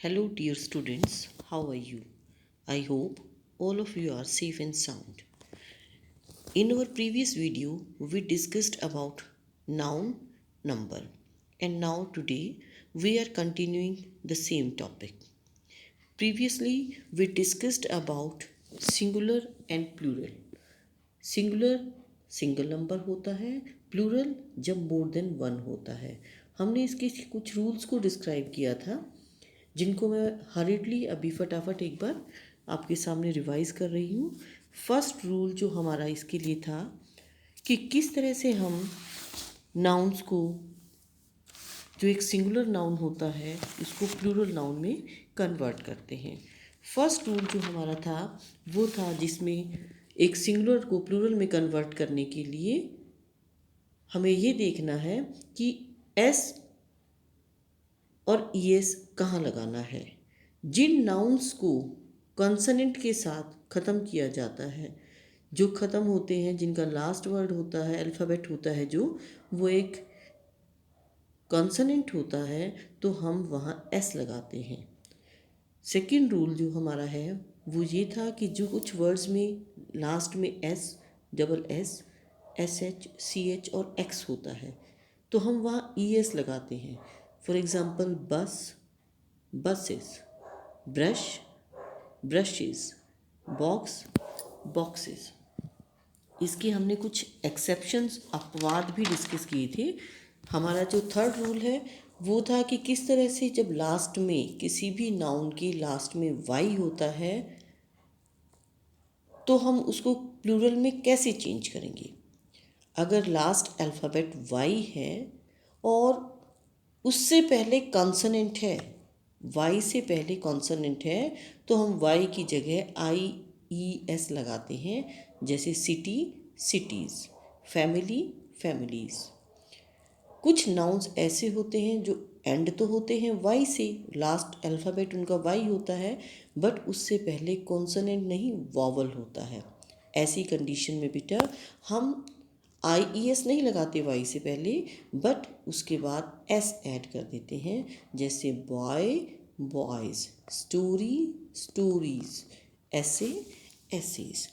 Hello, dear students. How are you? I hope all of you are safe and sound. In our previous video, we discussed about noun, number, and now today we are continuing the same topic. Previously, we discussed about singular and plural. Singular single number होता है, plural जब more than one होता है. हमने इसके कुछ rules को describe किया था जिनको मैं हरिडली अभी फटाफट एक बार आपके सामने रिवाइज कर रही हूँ. फर्स्ट रूल जो हमारा इसके लिए था कि किस तरह से हम नाउन्स को, जो एक सिंगुलर नाउन होता है, इसको प्लूरल नाउन में कन्वर्ट करते हैं. फर्स्ट रूल जो हमारा था वो था जिसमें एक सिंगुलर को प्लूरल में कन्वर्ट करने के लिए हमें ये देखना है कि एस और ईएस कहाँ लगाना है. जिन नाउन्स को कॉन्सोनेंट के साथ ख़त्म किया जाता है, जो ख़त्म होते हैं, जिनका लास्ट वर्ड होता है, अल्फ़ाबेट होता है जो, वो एक कॉन्सोनेंट होता है, तो हम वहाँ एस लगाते हैं. सेकेंड रूल जो हमारा है वो ये था कि जो कुछ वर्ड्स में लास्ट में S, double S, S H, C H और एक्स होता है, तो हम वहाँ ई एस लगाते हैं. For example bus, buses, brush, brushes, box, boxes. इसके हमने कुछ एक्सेप्शंस, अपवाद भी डिस्कस किए थे. हमारा जो थर्ड रूल है वो था कि किस तरह से जब लास्ट में किसी भी नाउन के लास्ट में वाई होता है तो हम उसको प्लूरल में कैसे चेंज करेंगे. अगर लास्ट अल्फ़ाबेट वाई है और उससे पहले कॉन्सोनेंट है, वाई से पहले कॉन्सोनेंट है, तो हम वाई की जगह आई ई एस लगाते हैं. जैसे सिटी, सिटीज़, फैमिली, फैमिलीज़. कुछ नाउन्स ऐसे होते हैं जो एंड तो होते हैं वाई से, लास्ट अल्फ़ाबेट उनका वाई होता है, बट उससे पहले कॉन्सोनेंट नहीं, वॉवल होता है. ऐसी कंडीशन में बेटा हम आई ई एस नहीं लगाते वाई से पहले, बट उसके बाद एस ऐड कर देते हैं. जैसे बॉय, बॉयज़, स्टोरी, स्टोरीज़, ऐसे, एसेस.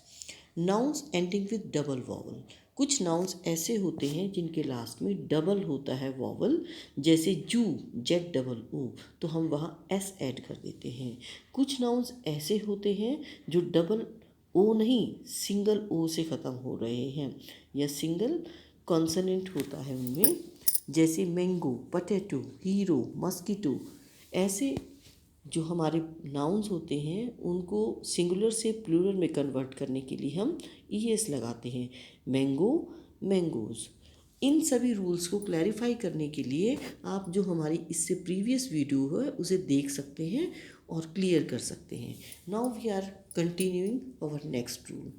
Nouns ending with double vowel. कुछ नाउन्स ऐसे होते हैं जिनके लास्ट में डबल होता है वॉवल. जैसे जू, जेड डबल ओ, तो हम वहाँ एस ऐड कर देते हैं. कुछ नाउन्स ऐसे होते हैं जो डबल ओ नहीं, सिंगल ओ से ख़त्म हो रहे हैं या सिंगल कॉन्सोनेंट होता है उनमें. जैसे मैंगो, पटेटो, हीरो, मस्कीटो. ऐसे जो हमारे नाउन्स होते हैं उनको सिंगुलर से प्लूरल में कन्वर्ट करने के लिए हम ई एस लगाते हैं. Mango, mangoes. इन सभी रूल्स को क्लैरिफाई करने के लिए आप जो हमारी इससे प्रीवियस वीडियो है उसे देख सकते हैं और क्लियर कर सकते हैं. Now we are continuing our next rule.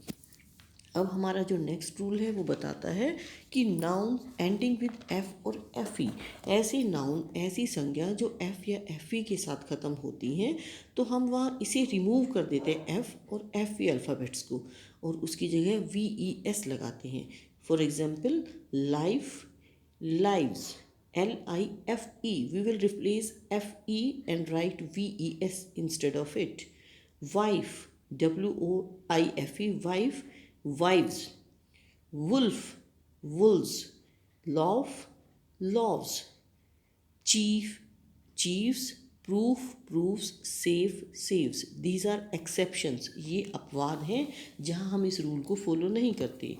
अब हमारा जो नेक्स्ट रूल है वो बताता है कि नाउन एंडिंग विद एफ और एफ ई, ऐसी नाउन, ऐसी संज्ञा जो एफ या एफ ई के साथ ख़त्म होती हैं, तो हम वहाँ इसे रिमूव कर देते हैं एफ और एफ ई अल्फ़ाबेट्स को, और उसकी जगह वी ई एस लगाते हैं. For example life, lives, L I F E, we will replace F E and write V E S instead of it. Wife, W O I F E, wife, wives, wolf, wolves, love, loves, chief, chiefs, proof, proofs, save, saves. These are exceptions. ये अपवाद हैं जहाँ हम इस rule को follow नहीं करते.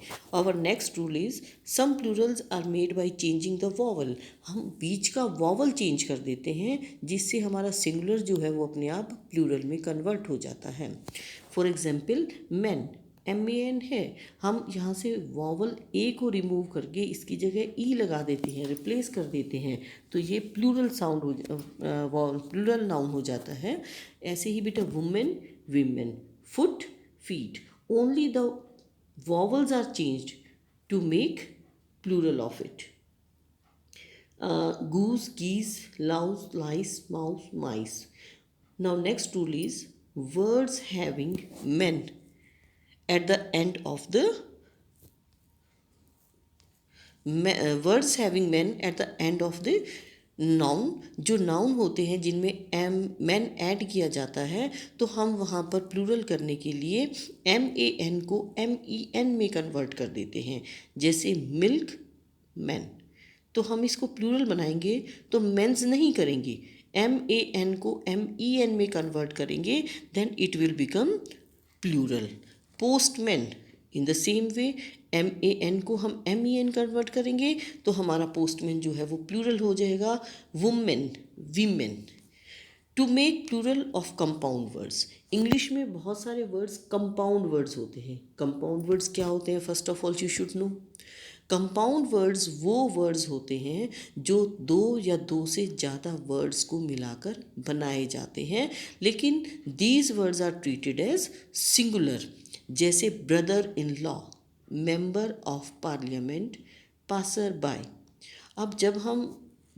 Our next rule is some plurals are made by changing the vowel. हम बीच का वॉवल चेंज कर देते हैं जिससे हमारा सिंगुलर जो है वो अपने आप प्लूरल में कन्वर्ट हो जाता है. For example man, M A N है, हम यहाँ से वॉवल ए को रिमूव करके इसकी जगह ई लगा देते हैं, रिप्लेस कर देते हैं, तो ये प्लूरल साउंड हो, प्लूरल नाउन हो जाता है. ऐसे ही बेटा women, women, foot, feet. Only the vowels are changed to make plural of it. goose, geese, louse, lice, mouse, mice. Now next rule is words having men at the end of the words having men at the end of the noun, जो noun होते हैं जिनमें M man add किया जाता है, तो हम वहाँ पर प्लूरल करने के लिए MAN को MEN में कन्वर्ट कर देते हैं। जैसे मिल्क मैन, तो हम इसको प्लूरल बनाएंगे तो मेंस नहीं करेंगे, MAN को MEN में कन्वर्ट करेंगे, then it will become plural. Postman, in the same way MAN को हम MEN कन्वर्ट करेंगे तो हमारा पोस्टमैन जो है वो प्लूरल हो जाएगा, women, women. To make plural of compound words, English में बहुत सारे वर्ड्स कंपाउंड वर्ड्स होते हैं। कंपाउंड वर्ड्स क्या होते हैं? First of all you should know, compound words वो वर्ड्स होते हैं जो दो या दो से ज़्यादा वर्ड्स को मिलाकर बनाए जाते हैं, लेकिन these words are treated as singular. जैसे brother in law, member of parliament, passer by. अब जब हम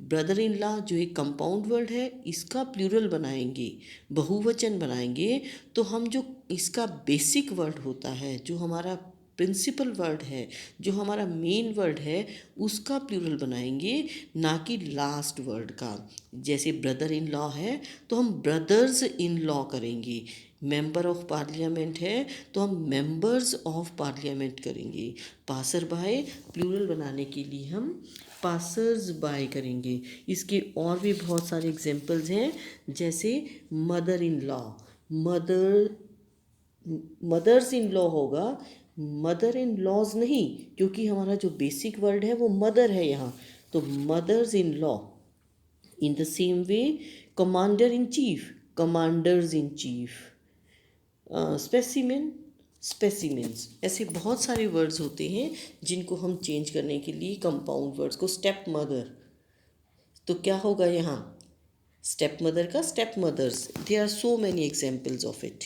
ब्रदर इन लॉ जो एक कंपाउंड वर्ड है इसका प्लूरल बनाएंगे, बहुवचन बनाएंगे, तो हम जो इसका बेसिक वर्ड होता है, जो हमारा प्रिंसिपल वर्ड है, जो हमारा मेन वर्ड है, उसका प्लूरल बनाएंगे, ना कि लास्ट वर्ड का। जैसे ब्रदर इन लॉ है तो हम ब्रदर्स इन लॉ करेंगे, मेंबर ऑफ पार्लियामेंट है तो हम मेंबर्स ऑफ पार्लियामेंट करेंगे। पासर बाय प्लूरल बनाने के लिए हम पासर्स बाय करेंगे। इसके और भी बहुत सारे एग्जांपल्स हैं, जैसे mother in law, mother's in law होगा, मदर इन लॉज नहीं, क्योंकि हमारा जो बेसिक वर्ड है वो मदर है यहाँ, तो mother's in law. In the same way commander in chief, commanders in chief, specimen, specimens. ऐसे बहुत सारे वर्ड्स होते हैं जिनको हम चेंज करने के लिए कंपाउंड वर्ड्स को, स्टेप मदर, तो क्या होगा यहाँ स्टेप मदर का step mothers. There are so many examples of it.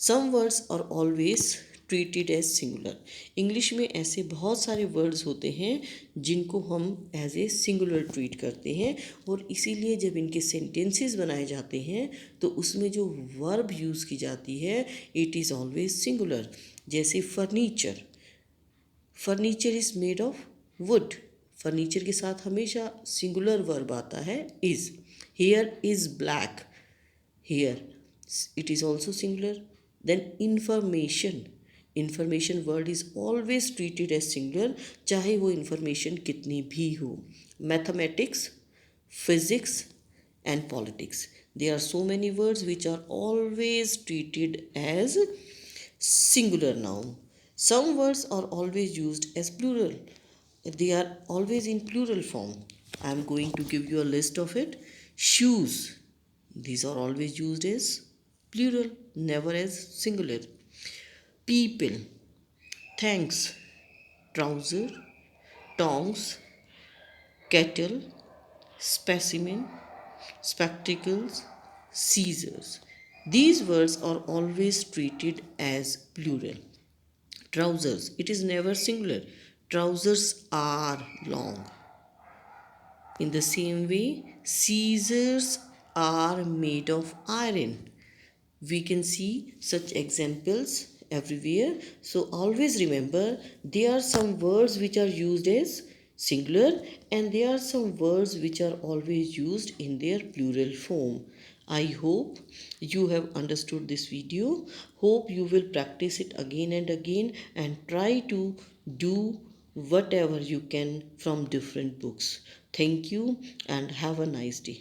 Some words are always treated as singular, English में ऐसे बहुत सारे वर्ड्स होते हैं जिनको हम एज ए सिंगुलर ट्रीट करते हैं, और इसीलिए जब इनके सेंटेंसेस बनाए जाते हैं तो उसमें जो वर्ब यूज़ की जाती है इट इज़ ऑलवेज सिंगुलर। जैसे furniture, furniture is made of wood, furniture के साथ हमेशा सिंगुलर वर्ब आता है is. Hair is black, hair it is also singular. Then information, information word is always treated as singular, चाहे वो information कितनी भी हो। Mathematics, physics and politics, there are so many words which are always treated as singular noun. Some words are always used as plural, they are always in plural form. I am going to give you a list of it. Shoes, these are always used as plural, never as singular. People, thanks, trouser, tongs, kettle, specimen, spectacles, scissors. These words are always treated as plural. Trousers, it is never singular. Trousers are long. In the same way, scissors are made of iron. We can see such examples everywhere. So always remember, there are some words which are used as singular and there are some words which are always used in their plural form. I hope you have understood this video. Hope you will practice it again and again and try to do whatever you can from different books. Thank you and have a nice day.